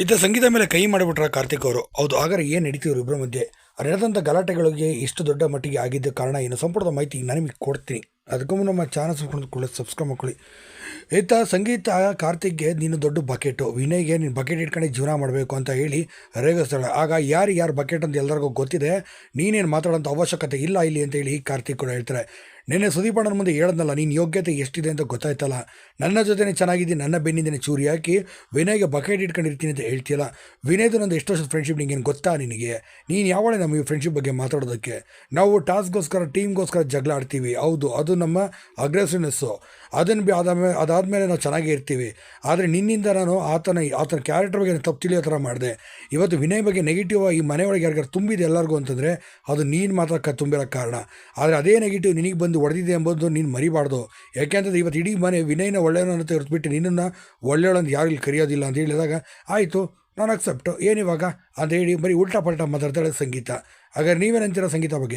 ಇತ್ತ ಸಂಗೀತ ಮೇಲೆ ಕೈ ಮಾಡಿಬಿಟ್ರ ಕಾರ್ತಿಕ್ ಅವರು. ಹೌದು, ಹಾಗಾದ್ರೆ ಏನು ನಡೀತಿದ್ರು ಇಬ್ಬರ ಮಧ್ಯೆ? ನಡೆದಂಥ ಗಲಾಟೆಗಳಿಗೆ ಇಷ್ಟು ದೊಡ್ಡ ಮಟ್ಟಿಗೆ ಆಗಿದ್ದ ಕಾರಣ ಏನು? ಸಂಪೂರ್ಣ ಮಾಹಿತಿ ನಾನು ನಿಮಗೆ ಕೊಡ್ತೀನಿ. ಅದಕ್ಕೂ ಮುನ್ನ ನಮ್ಮ ಚಾನಲ್ ಸಬ್ಸ್ಕ್ರೈಬ್ ಮಾಡ್ಕೊಳ್ಳಿ. ಈತ ಸಂಗೀತ ಕಾರ್ತಿಕ್ಗೆ ನೀನು ದೊಡ್ಡ ಬಕೆಟು, ವಿನಯ್ಗೆ ನೀನು ಬಕೆಟ್ ಇಟ್ಕೊಂಡು ಜೀವನ ಮಾಡಬೇಕು ಅಂತ ಹೇಳಿ ರೇಗಿಸ್ತಾಳೆ. ಆಗ ಯಾರು ಬಕೆಟ್ ಅಂತ ಎಲ್ಲರಿಗೂ ಗೊತ್ತಿದೆ, ನೀನೇನು ಮಾತಾಡೋಂಥ ಅವಶ್ಯಕತೆ ಇಲ್ಲ ಇಲ್ಲಿ ಅಂತ ಹೇಳಿ ಕಾರ್ತಿಕ್ ಕೂಡ ಹೇಳ್ತಾರೆ. ನಿನ್ನೆ ಸುದೀಪ್ ಅಣ್ಣನ ಮುಂದೆ ಹೇಳದ್ನಲ್ಲ, ನೀನು ಯೋಗ್ಯತೆ ಎಷ್ಟಿದೆ ಅಂತ ಗೊತ್ತಾಯ್ತಲ್ಲ. ನನ್ನ ಜೊತೆನೇ ಚೆನ್ನಾಗಿದ್ದೀನಿ, ನನ್ನ ಬೆನ್ನಿಂದನೇ ಚೂರಿ ಹಾಕಿ ವಿನಯ್ಗೆ ಬಕೆಟ್ ಇಟ್ಕೊಂಡಿರ್ತೀನಿ ಅಂತ ಹೇಳ್ತೀಯಲ್ಲ. ವಿನಯ್ದು ನಂದು ಎಷ್ಟು ವರ್ಷದ ಫ್ರೆಂಡ್ಶಿಪ್ ನಿಂಗೇನು ಗೊತ್ತಾ ನಿನಗೆ? ನೀನು ಯಾವಳೆ ನಮ್ಮ ಈ ಫ್ರೆಂಡ್ಶಿಪ್ ಬಗ್ಗೆ ಮಾತಾಡೋದಕ್ಕೆ? ನಾವು ಟಾಸ್ಕ್ಗೋಸ್ಕರ ಟೀಮ್ಗೋಸ್ಕರ ಜಗಳ ಆಡ್ತೀವಿ, ಹೌದು, ಅದು ನಮ್ಮ ಅಗ್ರೆಸಿವ್ನೆಸ್ಸು. ಅದಾದಮೇಲೆ ನಾವು ಚೆನ್ನಾಗೇ ಇರ್ತೀವಿ. ಆದರೆ ನಿನ್ನಿಂದ ನಾನು ಆತನ ಕ್ಯಾರೆಕ್ಟರ್ ಬಗ್ಗೆ ತಪ್ಪು ತಿಳಿಯೋ ಥರ ಮಾಡಿದೆ. ಇವತ್ತು ವಿನಯ್ ಬಗ್ಗೆ ನೆಗೆಟಿವ್ ಈ ಮನೆಯೊಳಗೆ ಯಾರಿಗಾರು ತುಂಬಿದೆ ಎಲ್ಲರಿಗೂ ಅಂತಂದರೆ ಅದು ನೀನು ಮಾತ್ರ ತುಂಬಿರೋ ಕಾರಣ. ಆದರೆ ಅದೇ ನೆಗೆಟಿವ್ ನಿನಗೆ ಬಂದು ಹೊಡೆದಿದೆ ಎಂಬುದು ನೀನು ಮರಿಬಾರ್ದು. ಯಾಕೆಂತಂದರೆ ಇವತ್ತು ಇಡೀ ಮನೆ ವಿನಯ್ನ ಒಳ್ಳೆಯವನು ಅಂತ ಹೊರತುಬಿಟ್ಟು ನಿನ್ನನ್ನು ಒಳ್ಳೆಯವಳಂತ ಯಾರು ಇಲ್ಲಿ ಕರೆಯೋದಿಲ್ಲ ಅಂತ ಹೇಳಿದಾಗ, ಆಯಿತು ನಾನು ಅಕ್ಸೆಪ್ಟು, ಏನಿವಾಗ ಅಂತ ಹೇಳಿ ಬರೀ ಉಲ್ಟಾ ಪಲ್ಟಾ ಮಾತಾಡ್ತಾಳೆ ಸಂಗೀತ. ಹಾಗಾದ್ರೆ ನೀವೇನಂತೀರ ಸಂಗೀತ ಬಗ್ಗೆ?